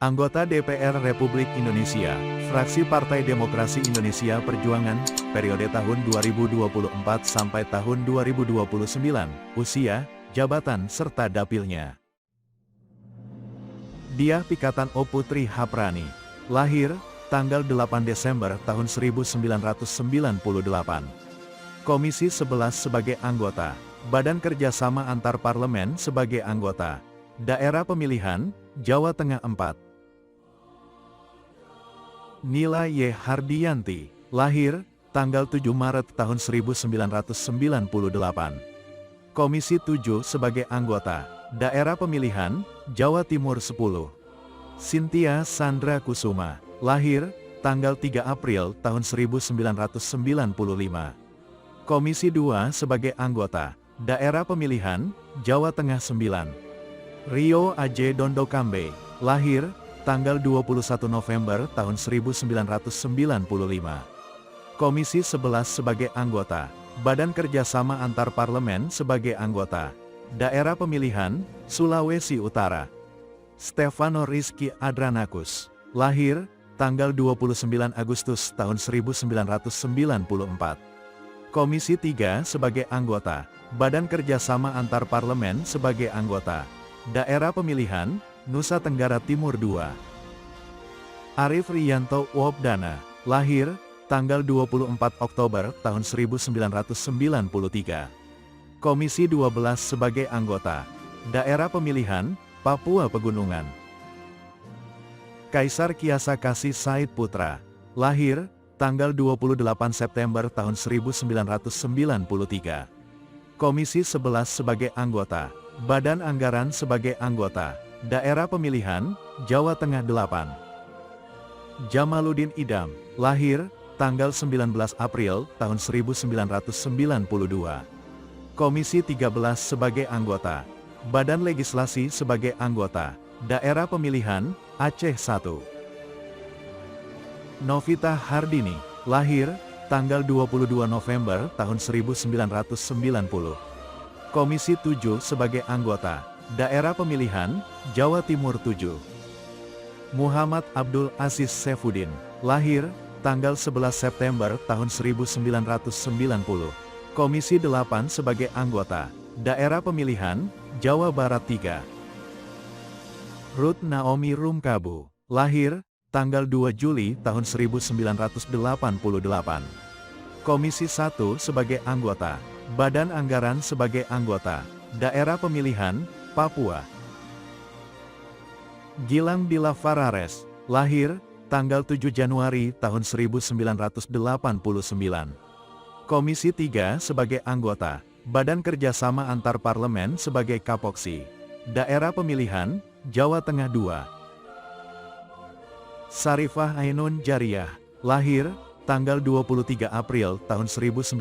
Anggota DPR Republik Indonesia, fraksi Partai Demokrasi Indonesia Perjuangan, periode tahun 2024 sampai tahun 2029, usia, jabatan serta dapilnya. Diah Pikatan O Putri Haprani, lahir, tanggal 8 Desember tahun 1998. Komisi 11 sebagai anggota, Badan Kerjasama Antar Parlemen sebagai anggota, Daerah Pemilihan, Jawa Tengah 4. Nila Y. Hardiyanti, lahir, tanggal 7 Maret tahun 1998. Komisi 7 sebagai anggota, Daerah Pemilihan, Jawa Timur 10. Cynthia Sandra Kusuma, lahir, tanggal 3 April tahun 1995. Komisi 2 sebagai anggota, Daerah Pemilihan, Jawa Tengah 9. Rio Aje Dondokambe, lahir, tanggal 21 November tahun 1995. Komisi 11 sebagai anggota, Badan Kerjasama Antar Parlemen sebagai anggota, Daerah Pemilihan, Sulawesi Utara. Stefano Rizky Adranakus, lahir, tanggal 29 Agustus tahun 1994. Komisi 3 sebagai anggota, Badan Kerjasama Antar Parlemen sebagai anggota, Daerah Pemilihan, Nusa Tenggara Timur 2. Arif Riyanto Wobdana, lahir, tanggal 24 Oktober tahun 1993. Komisi 12 sebagai anggota, Daerah Pemilihan, Papua Pegunungan. Kaisar Kiasa Kasih Said Putra, lahir, tanggal 28 September tahun 1993. Komisi 11 sebagai anggota, Badan Anggaran sebagai anggota, Daerah Pemilihan, Jawa Tengah 8. Jamaluddin Idam, lahir, tanggal 19 April tahun 1992. Komisi 13 sebagai anggota, Badan Legislasi sebagai anggota, Daerah Pemilihan, Aceh 1. Novita Hardini, lahir, tanggal 22 November tahun 1990. Komisi 7 sebagai anggota, Daerah Pemilihan, Jawa Timur 7. Muhammad Abdul Aziz Saifuddin, lahir, tanggal 11 September tahun 1990. Komisi 8 sebagai anggota, Daerah Pemilihan, Jawa Barat 3. Ruth Naomi Rumkabu, lahir, tanggal 2 Juli tahun 1988. Komisi 1 sebagai anggota, Badan Anggaran sebagai anggota, Daerah Pemilihan, Papua. Gilang Dila Farares, lahir, tanggal 7 Januari tahun 1989. Komisi 3 sebagai anggota, Badan Kerjasama Antar Parlemen sebagai Kapoksi, Daerah Pemilihan, Jawa Tengah 2. Sarifah Ainun Jariyah, lahir, tanggal 23 April tahun 1987.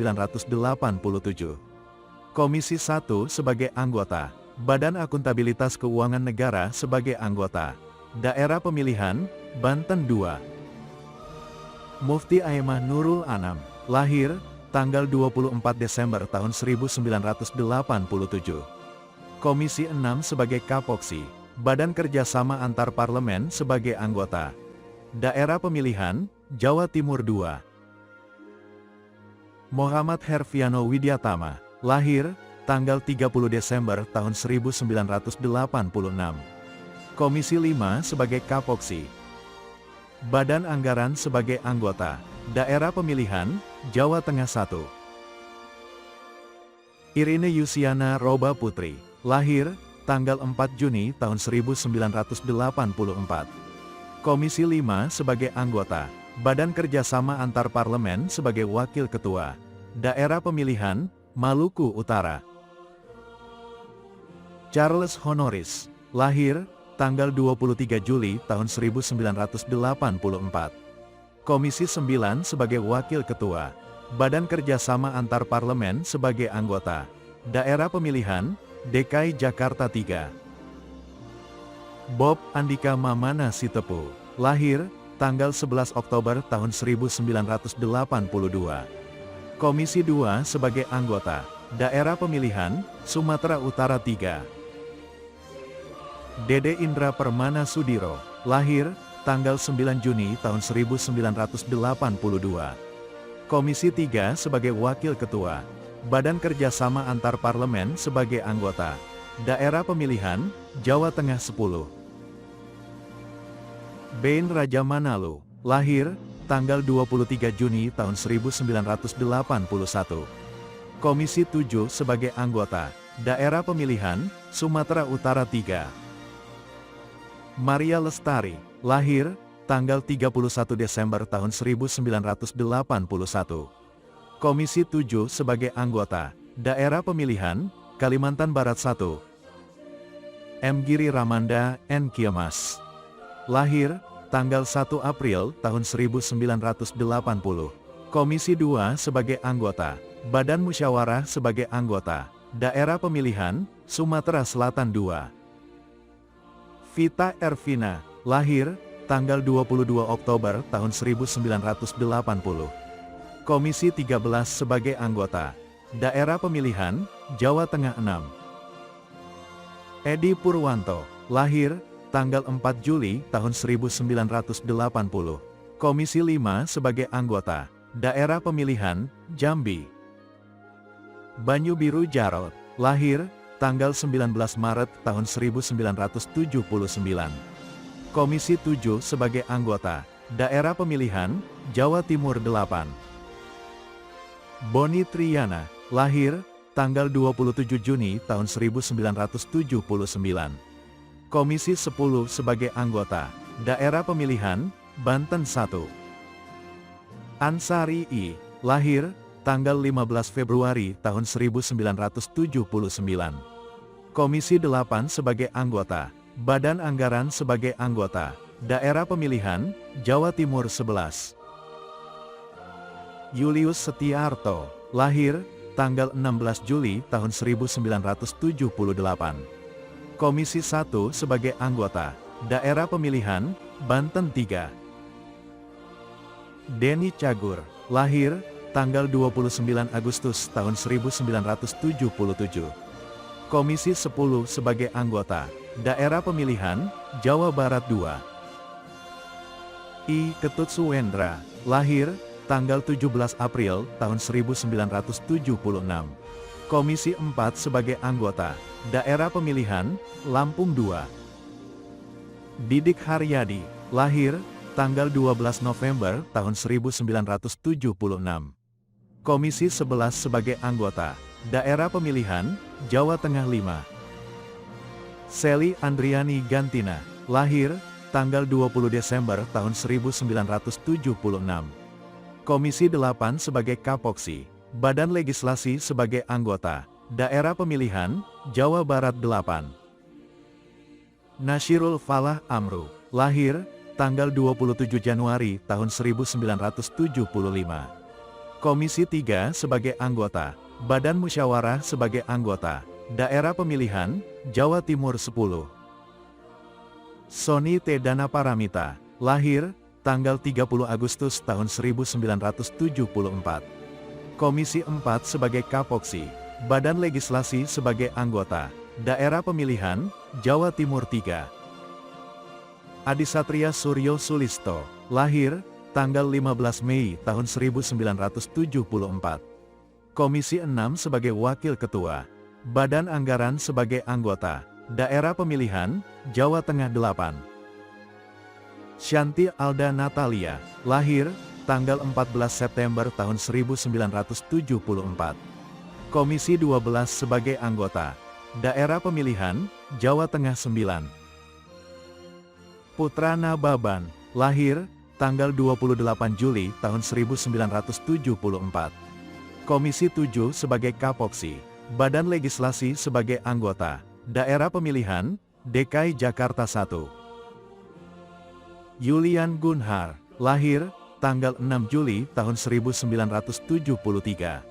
Komisi 1 sebagai anggota, Badan Akuntabilitas Keuangan Negara sebagai anggota, Daerah Pemilihan, Banten 2. Mufti Aimah Nurul Anam, lahir, tanggal 24 Desember tahun 1987. Komisi 6 sebagai Kapoksi, Badan Kerjasama Antar Parlemen sebagai anggota, Daerah Pemilihan, Jawa Timur 2. Muhammad Herfiano Widyatama, lahir, tanggal 30 Desember tahun 1986. Komisi 5 sebagai Kapoksi, Badan Anggaran sebagai anggota, Daerah Pemilihan, Jawa Tengah 1. Irene Yusiana Roba Putri, lahir, tanggal 4 Juni tahun 1984. Komisi 5 sebagai anggota, Badan Kerjasama Antar Parlemen sebagai Wakil Ketua, Daerah Pemilihan, Maluku Utara. Charles Honoris, lahir, tanggal 23 Juli tahun 1984. Komisi 9 sebagai Wakil Ketua, Badan Kerjasama Antar Parlemen sebagai anggota, Daerah Pemilihan, DKI Jakarta 3. Bob Andika Mamana Sitepu, lahir, tanggal 11 Oktober tahun 1982. Komisi 2 sebagai anggota, Daerah Pemilihan, Sumatera Utara 3. Dede Indra Permana Sudiro, lahir, tanggal 9 Juni tahun 1982. Komisi 3 sebagai Wakil Ketua, Badan Kerjasama Antar Parlemen sebagai anggota, Daerah Pemilihan, Jawa Tengah 10. Bain Raja Manalu, lahir, tanggal 23 Juni tahun 1981. Komisi 7 sebagai anggota, Daerah Pemilihan, Sumatera Utara 3. Maria Lestari, lahir, tanggal 31 Desember tahun 1981. Komisi 7 sebagai anggota, Daerah Pemilihan, Kalimantan Barat 1. M. Giri Ramanda, N. Kiemas, lahir, tanggal 1 April tahun 1980. Komisi 2 sebagai anggota, Badan Musyawarah sebagai anggota, Daerah Pemilihan, Sumatera Selatan 2. Vita Ervina, lahir, tanggal 22 Oktober tahun 1980. Komisi 13 sebagai anggota, Daerah Pemilihan, Jawa Tengah 6. Edi Purwanto, lahir, tanggal 4 Juli tahun 1980. Komisi 5 sebagai anggota, Daerah Pemilihan, Jambi. Banyu Biru Jarot, lahir, tanggal 19 Maret tahun 1979. Komisi 7 sebagai anggota, Daerah Pemilihan, Jawa Timur 8. Boni Triana, lahir, tanggal 27 Juni tahun 1979. Komisi 10 sebagai anggota, Daerah Pemilihan, Banten 1. Ansari I, lahir, tanggal 15 Februari tahun 1979. Komisi 8 sebagai anggota, Badan Anggaran sebagai anggota, Daerah Pemilihan, Jawa Timur 11. Julius Setiarto, lahir, tanggal 16 Juli tahun 1978. Komisi 1 sebagai anggota, Daerah Pemilihan, Banten 3. Denny Cagur, lahir, tanggal 29 Agustus tahun 1977. Komisi 10 sebagai anggota, Daerah Pemilihan, Jawa Barat 2. I. Ketut Suwendra, lahir, tanggal 17 April tahun 1976. Komisi 4 sebagai anggota, Daerah Pemilihan, Lampung 2. Didik Haryadi, lahir, tanggal 12 November tahun 1976. Komisi 11 sebagai anggota, Daerah Pemilihan, Jawa Tengah 5. Sally Andriani Gantina, lahir, tanggal 20 Desember tahun 1976. Komisi 8 sebagai Kapoksi, Badan Legislasi sebagai anggota, Daerah Pemilihan, Jawa Barat 8. Nasyirul Falah Amru, lahir, tanggal 27 Januari tahun 1975. Komisi 3 sebagai anggota, Badan Musyawarah sebagai anggota, Daerah Pemilihan, Jawa Timur 10. Soni T. Danaparamita, lahir, tanggal 30 Agustus tahun 1974. Komisi 4 sebagai Kapoksi, Badan Legislasi sebagai anggota, Daerah Pemilihan, Jawa Timur 3. Adisatria Suryo Sulisto, lahir, tanggal 15 Mei tahun 1974. Komisi 6 sebagai Wakil Ketua, Badan Anggaran sebagai anggota, Daerah Pemilihan, Jawa Tengah 8. Shanti Alda Natalia, lahir, tanggal 14 September tahun 1974. Komisi 12 sebagai anggota, Daerah Pemilihan, Jawa Tengah 9. Putra Nababan, lahir, tanggal 28 Juli tahun 1974. Komisi 7 sebagai Kapoksi, Badan Legislasi sebagai anggota, Daerah Pemilihan, DKI Jakarta 1. Julian Gunhar, lahir, tanggal 6 Juli tahun 1973.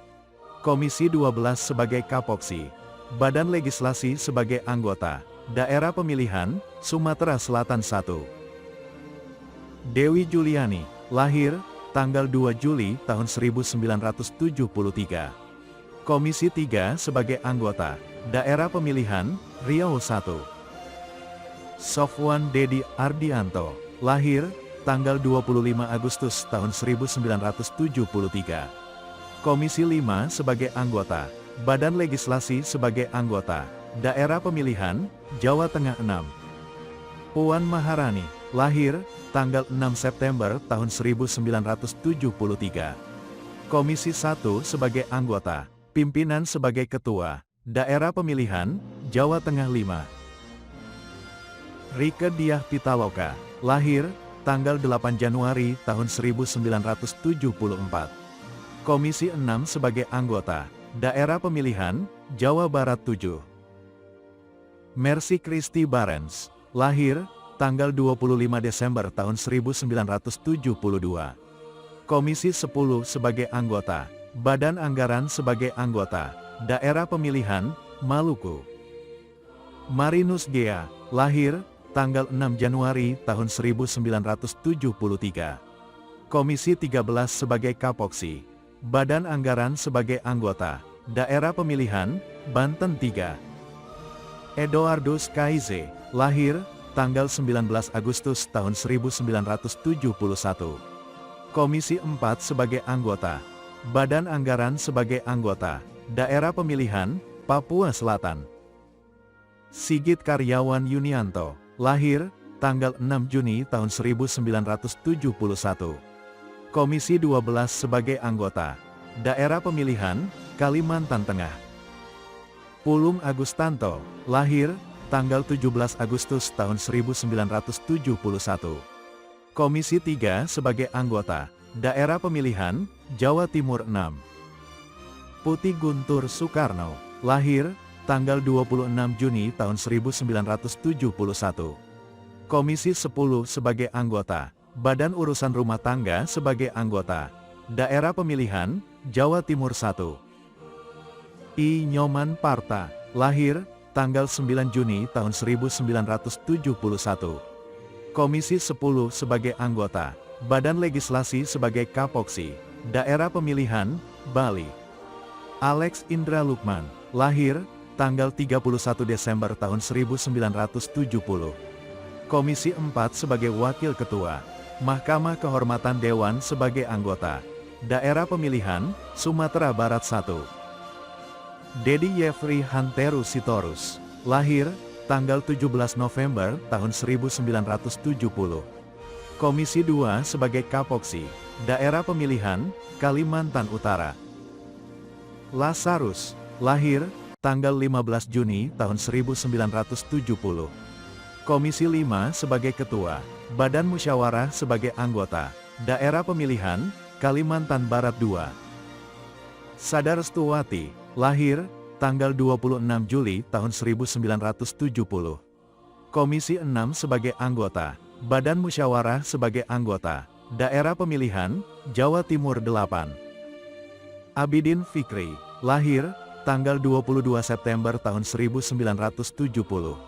Komisi 12 sebagai Kapoksi, Badan Legislasi sebagai anggota, Daerah Pemilihan, Sumatera Selatan 1. Dewi Juliani, lahir, tanggal 2 Juli tahun 1973. Komisi 3 sebagai anggota, Daerah Pemilihan, Riau 1. Sofwan Dedi Ardianto, lahir, tanggal 25 Agustus tahun 1973. Komisi 5 sebagai anggota, Badan Legislasi sebagai anggota, Daerah Pemilihan, Jawa Tengah 6. Puan Maharani, lahir, tanggal 6 September tahun 1973. Komisi 1 sebagai anggota, Pimpinan sebagai Ketua, Daerah Pemilihan, Jawa Tengah 5. Rieke Diah Pitaloka, lahir, tanggal 8 Januari tahun 1974. Komisi 6 sebagai anggota, Daerah Pemilihan, Jawa Barat 7. Mercy Christy Barens, lahir, tanggal 25 Desember tahun 1972. Komisi 10 sebagai anggota, Badan Anggaran sebagai anggota, Daerah Pemilihan, Maluku. Marinus Gea, lahir, tanggal 6 Januari tahun 1973. Komisi 13 sebagai Kapoksi, Badan Anggaran sebagai anggota, Daerah Pemilihan, Banten 3. Eduardus Kaize, lahir, tanggal 19 Agustus tahun 1971. Komisi 4 sebagai anggota, Badan Anggaran sebagai anggota, Daerah Pemilihan, Papua Selatan. Sigit Karyawan Yunianto, lahir, tanggal 6 Juni tahun 1971. Komisi 12 sebagai anggota, Daerah Pemilihan, Kalimantan Tengah. Pulung Agustanto, lahir, tanggal 17 Agustus tahun 1971. Komisi 3 sebagai anggota, Daerah Pemilihan, Jawa Timur 6. Putih Guntur Soekarno, lahir, tanggal 26 Juni tahun 1971. Komisi 10 sebagai anggota, Badan Urusan Rumah Tangga sebagai anggota, Daerah Pemilihan, Jawa Timur 1. I. Nyoman Parta, lahir, tanggal 9 Juni tahun 1971. Komisi 10 sebagai anggota, Badan Legislasi sebagai Kapoksi, Daerah Pemilihan, Bali. Alex Indra Lukman, lahir, tanggal 31 Desember tahun 1970. Komisi 4 sebagai Wakil Ketua, Mahkamah Kehormatan Dewan sebagai anggota, Daerah Pemilihan, Sumatera Barat 1. Dedi Yefri Hanteru Sitorus, lahir, tanggal 17 November tahun 1970. Komisi 2 sebagai Kapoksi, Daerah Pemilihan, Kalimantan Utara. Lazarus, lahir, tanggal 15 Juni tahun 1970. Komisi 5 sebagai Ketua, Badan Musyawarah sebagai anggota, Daerah Pemilihan, Kalimantan Barat 2. Sadarstuwati, lahir, tanggal 26 Juli tahun 1970. Komisi 6 sebagai anggota, Badan Musyawarah sebagai anggota, Daerah Pemilihan, Jawa Timur 8. Abidin Fikri, lahir, tanggal 22 September tahun 1970.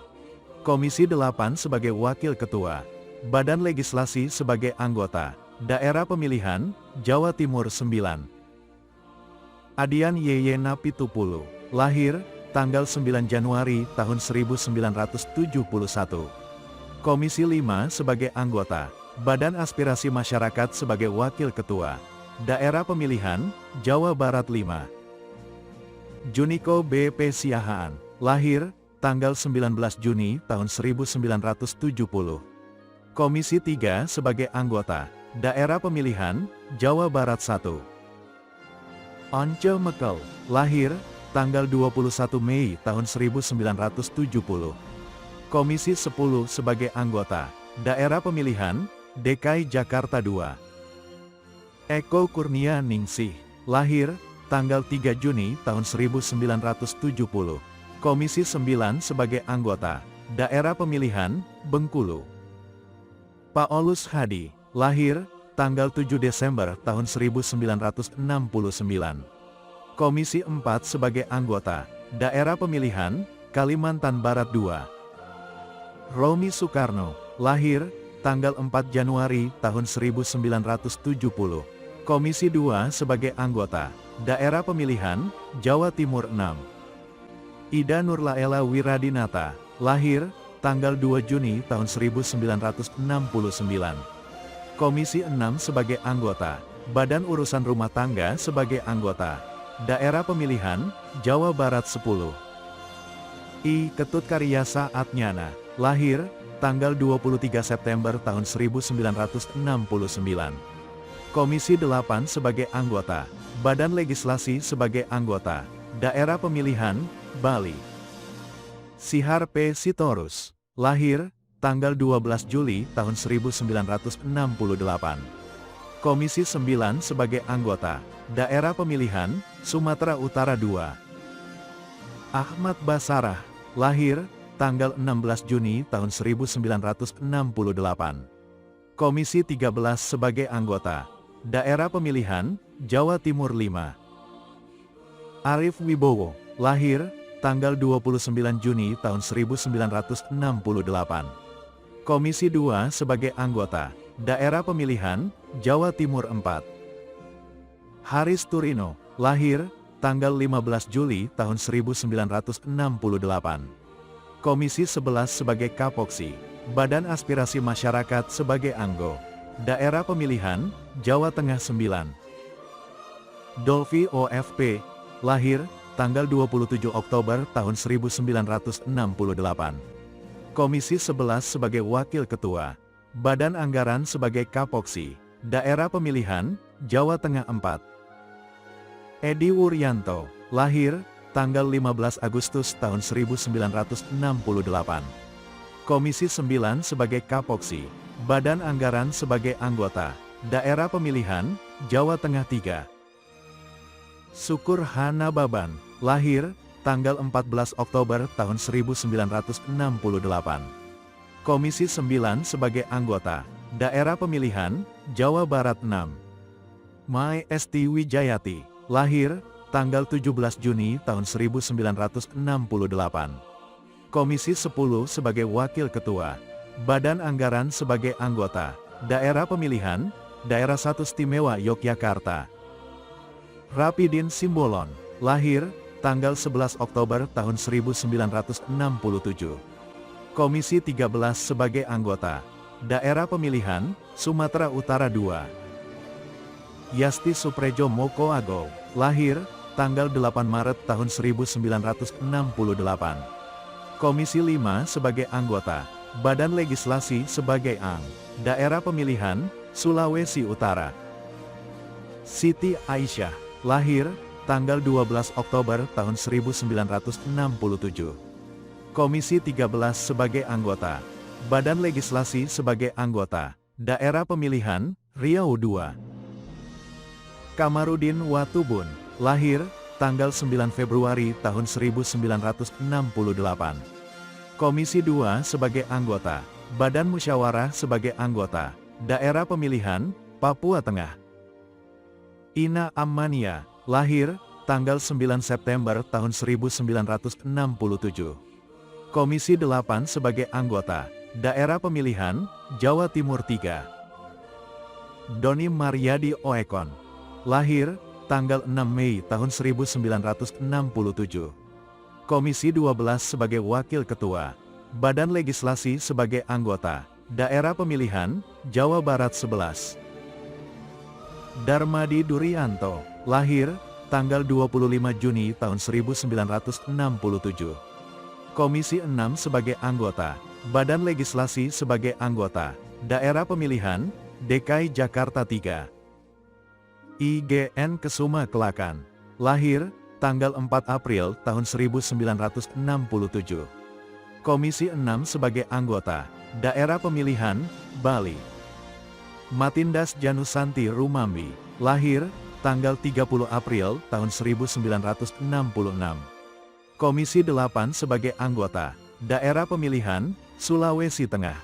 Komisi 8 sebagai Wakil Ketua, Badan Legislasi sebagai anggota, Daerah Pemilihan, Jawa Timur 9. Adian Yeyena Pitupulu, lahir, tanggal 9 Januari tahun 1971. Komisi 5 sebagai anggota, Badan Aspirasi Masyarakat sebagai Wakil Ketua, Daerah Pemilihan, Jawa Barat 5. Juniko B.P. Siahaan, lahir, tanggal 19 Juni tahun 1970. Komisi 3 sebagai anggota, Daerah Pemilihan, Jawa Barat 1. Once Mekel, lahir, tanggal 21 Mei tahun 1970. Komisi 10 sebagai anggota, Daerah Pemilihan, DKI Jakarta 2. Eko Kurnia Ningsih, lahir, tanggal 3 Juni tahun 1970. Komisi 9 sebagai anggota, Daerah Pemilihan, Bengkulu. Paulus Hadi, lahir, tanggal 7 Desember tahun 1969. Komisi 4 sebagai anggota, Daerah Pemilihan, Kalimantan Barat 2. Romi Soekarno, lahir, tanggal 4 Januari tahun 1970. Komisi 2 sebagai anggota, Daerah Pemilihan, Jawa Timur 6. Ida Nurlaela Wiradinata, lahir, tanggal 2 Juni tahun 1969. Komisi 6 sebagai anggota, Badan Urusan Rumah Tangga sebagai anggota, Daerah Pemilihan, Jawa Barat 10. I. Ketut Karyasa Atnyana, lahir, tanggal 23 September tahun 1969. Komisi 8 sebagai anggota, Badan Legislasi sebagai anggota, Daerah Pemilihan, Bali. Sihar P. Sitorus, lahir, tanggal 12 Juli tahun 1968. Komisi 9 sebagai anggota, Daerah Pemilihan, Sumatera Utara 2. Ahmad Basarah, lahir, tanggal 16 Juni tahun 1968. Komisi 13 sebagai anggota, Daerah Pemilihan, Jawa Timur 5. Arif Wibowo, lahir, tanggal 29 Juni tahun 1968. Komisi 2 sebagai anggota, Daerah Pemilihan, Jawa Timur 4. Haris Turino, lahir, tanggal 15 Juli tahun 1968. Komisi 11 sebagai Kapoksi, Badan Aspirasi Masyarakat sebagai Anggo, Daerah Pemilihan, Jawa Tengah 9. Dolfi OFP, lahir, tanggal 27 Oktober tahun 1968. Komisi 11 sebagai Wakil Ketua, Badan Anggaran sebagai Kapoksi, Daerah Pemilihan, Jawa Tengah 4. Edi Wuryanto, lahir, tanggal 15 Agustus tahun 1968. Komisi 9 sebagai Kapoksi, Badan Anggaran sebagai anggota, Daerah Pemilihan, Jawa Tengah 3. Sukur Hana Baban, lahir, tanggal 14 Oktober tahun 1968. Komisi 9 sebagai anggota, Daerah Pemilihan, Jawa Barat 6. Mai Esti Wijayati, lahir, tanggal 17 Juni tahun 1968. Komisi 10 sebagai Wakil Ketua, Badan Anggaran sebagai anggota, Daerah Pemilihan, Daerah 1 Istimewa Yogyakarta. Rapidin Simbolon, lahir, tanggal 11 Oktober tahun 1967. Komisi 13 sebagai anggota, Daerah Pemilihan, Sumatera Utara 2. Yasti Suprejo Moko Ago, lahir, tanggal 8 Maret tahun 1968. Komisi 5 sebagai anggota, Badan Legislasi sebagai ANG, Daerah Pemilihan, Sulawesi Utara. Siti Aisyah, lahir, tanggal 12 Oktober tahun 1967. Komisi 13 sebagai anggota, Badan Legislasi sebagai anggota, Daerah Pemilihan, Riau 2. Kamarudin Watubun, lahir, tanggal 9 Februari tahun 1968. Komisi 2 sebagai anggota, Badan Musyawarah sebagai anggota, Daerah Pemilihan, Papua Tengah. Ina Ammania, lahir, tanggal 9 September tahun 1967. Komisi 8 sebagai anggota, Daerah Pemilihan, Jawa Timur 3. Doni Mariadi Oekon, lahir, tanggal 6 Mei tahun 1967. Komisi 12 sebagai Wakil Ketua, Badan Legislasi sebagai anggota, Daerah Pemilihan, Jawa Barat 11. Darmadi Durianto, lahir, tanggal 25 Juni tahun 1967. Komisi 6 sebagai anggota, Badan Legislasi sebagai anggota, Daerah Pemilihan, DKI Jakarta 3. IGN Kesuma Kelakan, lahir, tanggal 4 April tahun 1967. Komisi 6 sebagai anggota, Daerah Pemilihan, Bali. Matindas Janusanti Rumambi, lahir, tanggal 30 April tahun 1966. Komisi 8 sebagai anggota, Daerah Pemilihan, Sulawesi Tengah.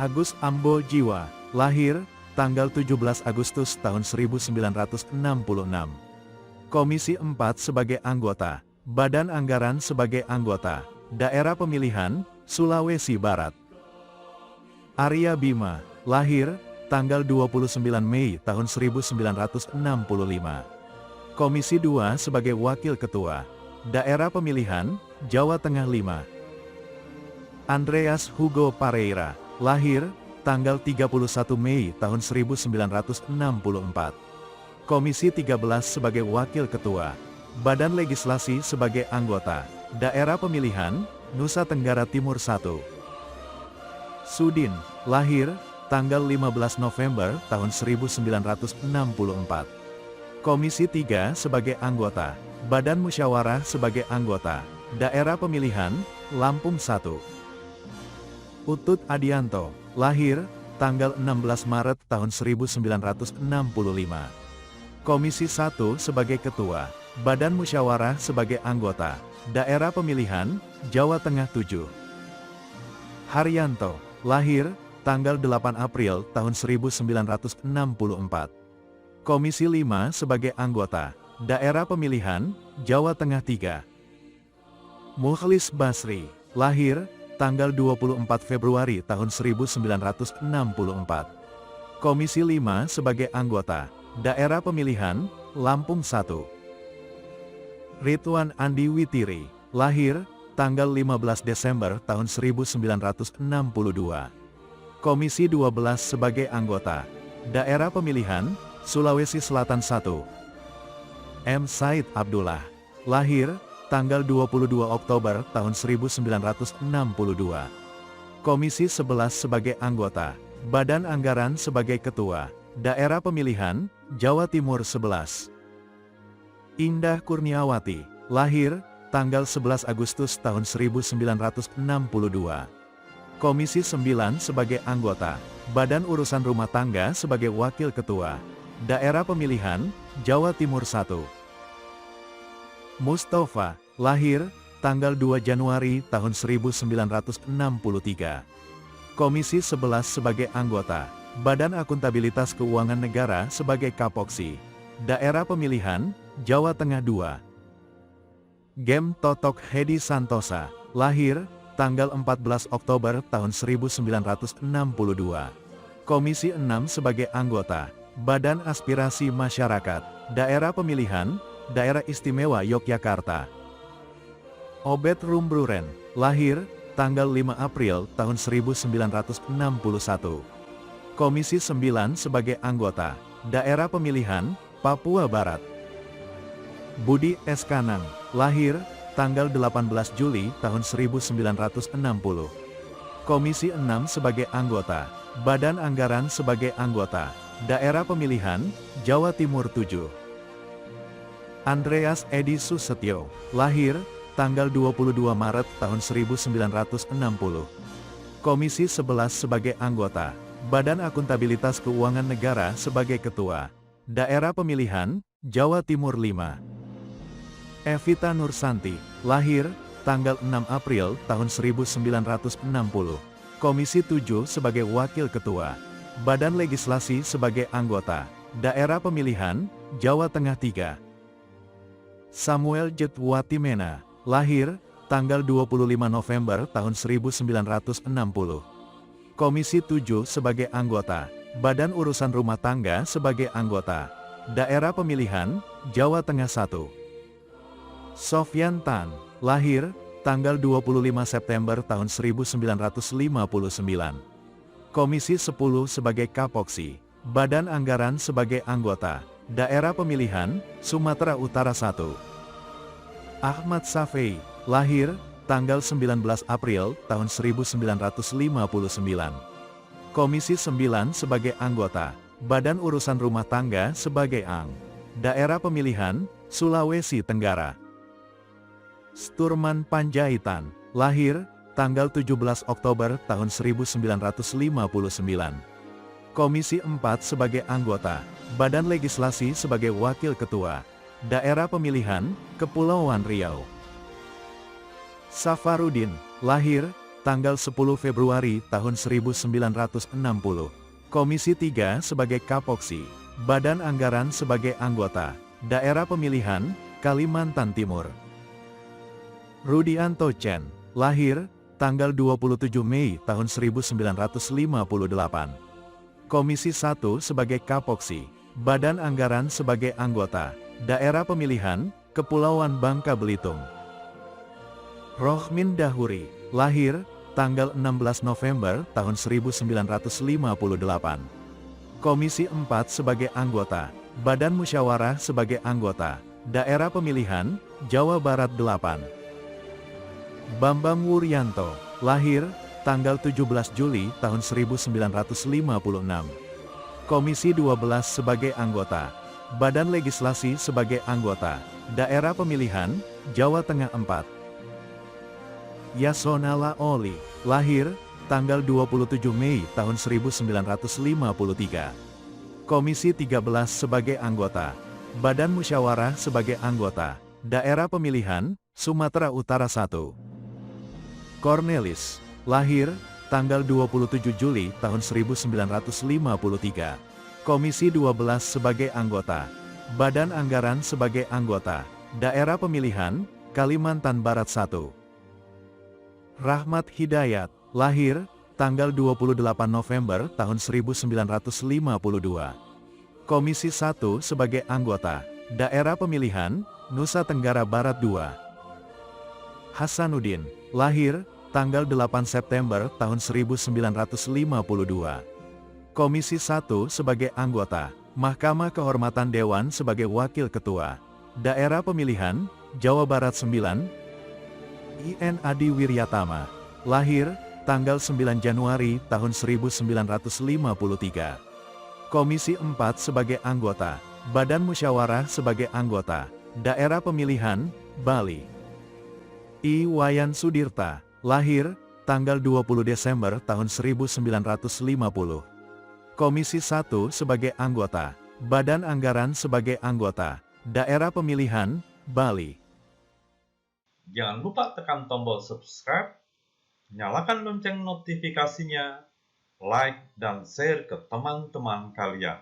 Agus Ambo Jiwa, lahir, tanggal 17 Agustus tahun 1966. Komisi 4 sebagai anggota, Badan Anggaran sebagai anggota, Daerah Pemilihan, Sulawesi Barat. Arya Bima, lahir, tanggal 29 Mei tahun 1965. Komisi 2 sebagai Wakil Ketua, Daerah Pemilihan, Jawa Tengah 5. Andreas Hugo Pareira, lahir, tanggal 31 Mei tahun 1964. Komisi 13 sebagai Wakil Ketua. Badan Legislasi sebagai Anggota. Daerah Pemilihan, Nusa Tenggara Timur 1. Sudin, lahir, tanggal 15 November tahun 1964. Komisi 3 sebagai Anggota. Badan Musyawarah sebagai Anggota. Daerah Pemilihan, Lampung 1. Utut Adianto, lahir, tanggal 16 Maret tahun 1965. Komisi 1 sebagai Ketua. Badan Musyawarah sebagai Anggota. Daerah Pemilihan, Jawa Tengah 7. Haryanto, lahir, tanggal 8 April tahun 1964. Komisi 5 sebagai Anggota. Daerah Pemilihan, Jawa Tengah 3. Mukhlis Basri, lahir, tanggal 24 Februari tahun 1964. Komisi 5 sebagai Anggota. Daerah Pemilihan, Lampung 1. Ridwan Andi Witiri, lahir, tanggal 15 Desember tahun 1962. Komisi 12 sebagai Anggota. Daerah Pemilihan, Sulawesi Selatan 1. M. Said Abdullah, lahir, tanggal 22 Oktober tahun 1962. Komisi 11 sebagai Anggota. Badan Anggaran sebagai Ketua. Daerah Pemilihan, Jawa Timur 11. Indah Kurniawati, lahir, tanggal 11 Agustus tahun 1962. Komisi 9 sebagai Anggota. Badan Urusan Rumah Tangga sebagai Wakil Ketua. Daerah Pemilihan, Jawa Timur 1. Mustafa, lahir, tanggal 2 Januari tahun 1963. Komisi 11 sebagai Anggota. Badan Akuntabilitas Keuangan Negara sebagai Kapoksi. Daerah Pemilihan, Jawa Tengah 2. Gem Totok Hedi Santosa, lahir, tanggal 14 Oktober tahun 1962. Komisi 6 sebagai Anggota. Badan Aspirasi Masyarakat. Daerah Pemilihan, Daerah Istimewa Yogyakarta. Obed Rumbruren, lahir, tanggal 5 April tahun 1961. Komisi 9 sebagai Anggota. Daerah Pemilihan, Papua Barat. Budi S. Kanang, lahir, tanggal 18 Juli tahun 1960. Komisi 6 sebagai Anggota. Badan Anggaran sebagai Anggota. Daerah Pemilihan, Jawa Timur 7. Andreas Edi Susetyo, lahir, tanggal 22 Maret tahun 1960. Komisi 11 sebagai Anggota. Badan Akuntabilitas Keuangan Negara sebagai Ketua. Daerah Pemilihan, Jawa Timur 5. Evita Nursanti, lahir, tanggal 6 April tahun 1960. Komisi 7 sebagai Wakil Ketua. Badan Legislasi sebagai Anggota. Daerah Pemilihan, Jawa Tengah 3. Samuel Jetwatimena, lahir, tanggal 25 November tahun 1960. Komisi 7 sebagai Anggota. Badan Urusan Rumah Tangga sebagai Anggota. Daerah Pemilihan, Jawa Tengah 1. Sofyan Tan, lahir, tanggal 25 September tahun 1959. Komisi 10 sebagai Kapoksi. Badan Anggaran sebagai Anggota. Daerah Pemilihan, Sumatera Utara 1. Ahmad Safei, lahir, tanggal 19 April tahun 1959. Komisi 9 sebagai Anggota. Badan Urusan Rumah Tangga sebagai ANG. Daerah Pemilihan, Sulawesi Tenggara. Sturman Panjaitan, lahir, tanggal 17 Oktober tahun 1959. Komisi 4 sebagai Anggota. Badan Legislasi sebagai Wakil Ketua. Daerah Pemilihan, Kepulauan Riau. Safarudin, lahir, tanggal 10 Februari tahun 1960. Komisi 3 sebagai Kapoksi. Badan Anggaran sebagai Anggota. Daerah Pemilihan, Kalimantan Timur. Rudianto Chen, lahir, tanggal 27 Mei tahun 1958. Komisi 1 sebagai Kapoksi. Badan Anggaran sebagai Anggota. Daerah Pemilihan, Kepulauan Bangka Belitung. Rohmin Dahuri, lahir, tanggal 16 November tahun 1958. Komisi 4 sebagai anggota, Badan Musyawarah sebagai anggota, Daerah Pemilihan, Jawa Barat 8. Bambang Wuryanto, lahir, tanggal 17 Juli tahun 1956. Komisi 12 sebagai anggota, Badan Legislasi sebagai anggota, Daerah Pemilihan, Jawa Tengah 4. Yasona Laoli, lahir, tanggal 27 Mei tahun 1953. Komisi 13 sebagai anggota, Badan Musyawarah sebagai anggota, Daerah Pemilihan, Sumatera Utara 1. Cornelis, lahir, tanggal 27 Juli tahun 1953. Komisi 12 sebagai anggota, Badan Anggaran sebagai anggota, Daerah Pemilihan, Kalimantan Barat 1. Rahmat Hidayat, lahir, tanggal 28 November tahun 1952. Komisi 1 sebagai anggota, Daerah Pemilihan, Nusa Tenggara Barat 2. Hasanuddin, lahir, tanggal 8 September tahun 1952. Komisi 1 sebagai anggota, Mahkamah Kehormatan Dewan sebagai Wakil Ketua, Daerah Pemilihan, Jawa Barat 9. IN Adi Wiryatama, lahir, tanggal 9 Januari tahun 1953. Komisi 4 sebagai anggota, Badan Musyawarah sebagai anggota, Daerah Pemilihan, Bali. I. Wayan Sudirta, lahir, tanggal 20 Desember tahun 1950. Komisi 1 sebagai anggota, Badan Anggaran sebagai anggota, Daerah Pemilihan, Bali. Jangan lupa tekan tombol subscribe, nyalakan lonceng notifikasinya, like dan share ke teman-teman kalian.